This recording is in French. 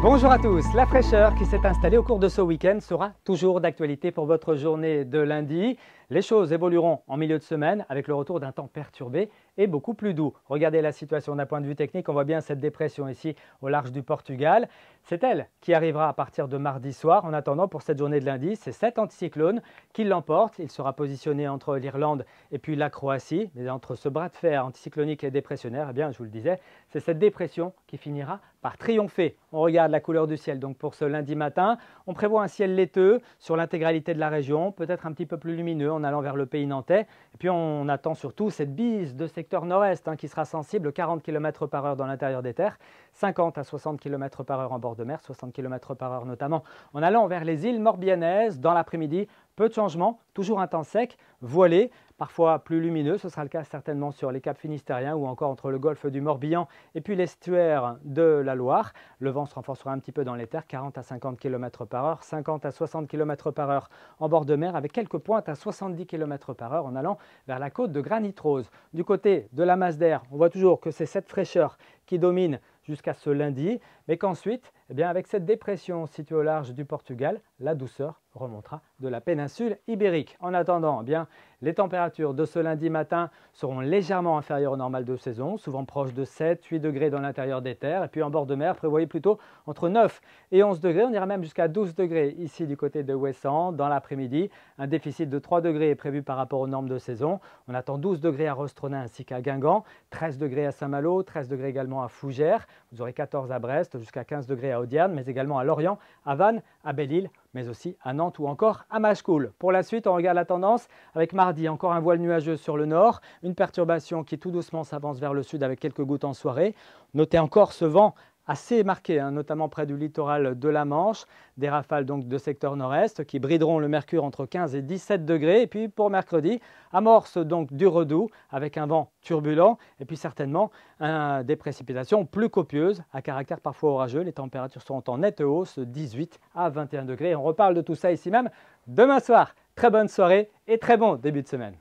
Bonjour à tous, la fraîcheur qui s'est installée au cours de ce week-end sera toujours d'actualité pour votre journée de lundi. Les choses évolueront en milieu de semaine avec le retour d'un temps perturbé et beaucoup plus doux. Regardez la situation d'un point de vue technique, on voit bien cette dépression ici au large du Portugal. C'est elle qui arrivera à partir de mardi soir. En attendant, pour cette journée de lundi, c'est cet anticyclone qui l'emporte. Il sera positionné entre l'Irlande et puis la Croatie. Mais entre ce bras de fer anticyclonique et dépressionnaire, eh bien, je vous le disais, c'est cette dépression qui finira par triompher. On regarde la couleur du ciel donc pour ce lundi matin. On prévoit un ciel laiteux sur l'intégralité de la région, peut-être un petit peu plus lumineux en allant vers le pays nantais. Et puis on attend surtout cette bise de secteur nord-est qui sera sensible, 40 km/h dans l'intérieur des terres, 50 à 60 km/h en bord de mer, 60 km/h notamment en allant vers les îles Morbihanaises. Dans l'après-midi, peu de changements, toujours un temps sec, voilé, parfois plus lumineux. Ce sera le cas certainement sur les caps finistériens ou encore entre le golfe du Morbihan et puis l'estuaire de la Loire. Le vent se renforcera un petit peu dans les terres, 40 à 50 km/h, 50 à 60 km/h en bord de mer avec quelques pointes à 70 km/h en allant vers la côte de Granit-Rose. Du côté de la masse d'air, on voit toujours que c'est cette fraîcheur qui domine jusqu'à ce lundi, mais qu'ensuite, avec cette dépression située au large du Portugal, la douceur remontera de la péninsule ibérique. En attendant, les températures de ce lundi matin seront légèrement inférieures au normal de saison, souvent proches de 7-8 degrés dans l'intérieur des terres. Et puis en bord de mer, prévoyez plutôt entre 9 et 11 degrés. On ira même jusqu'à 12 degrés ici du côté de Ouessant. Dans l'après-midi, un déficit de 3 degrés est prévu par rapport aux normes de saison. On attend 12 degrés à Rostronin ainsi qu'à Guingamp, 13 degrés à Saint-Malo, 13 degrés également à Fougères. Vous aurez 14 à Brest, jusqu'à 15 degrés à Audierne, mais également à Lorient, à Vannes, à Belle-Île, mais aussi à Nantes ou encore à Machecoul. Pour la suite, on regarde la tendance avec mardi, encore un voile nuageux sur le nord, une perturbation qui tout doucement s'avance vers le sud avec quelques gouttes en soirée. Notez encore ce vent assez marqué, notamment près du littoral de la Manche, des rafales donc de secteur nord-est qui brideront le mercure entre 15 et 17 degrés. Et puis pour mercredi, amorce donc du redoux avec un vent turbulent et puis certainement des précipitations plus copieuses à caractère parfois orageux. Les températures seront en nette hausse, 18 à 21 degrés. On reparle de tout ça ici même demain soir. Très bonne soirée et très bon début de semaine.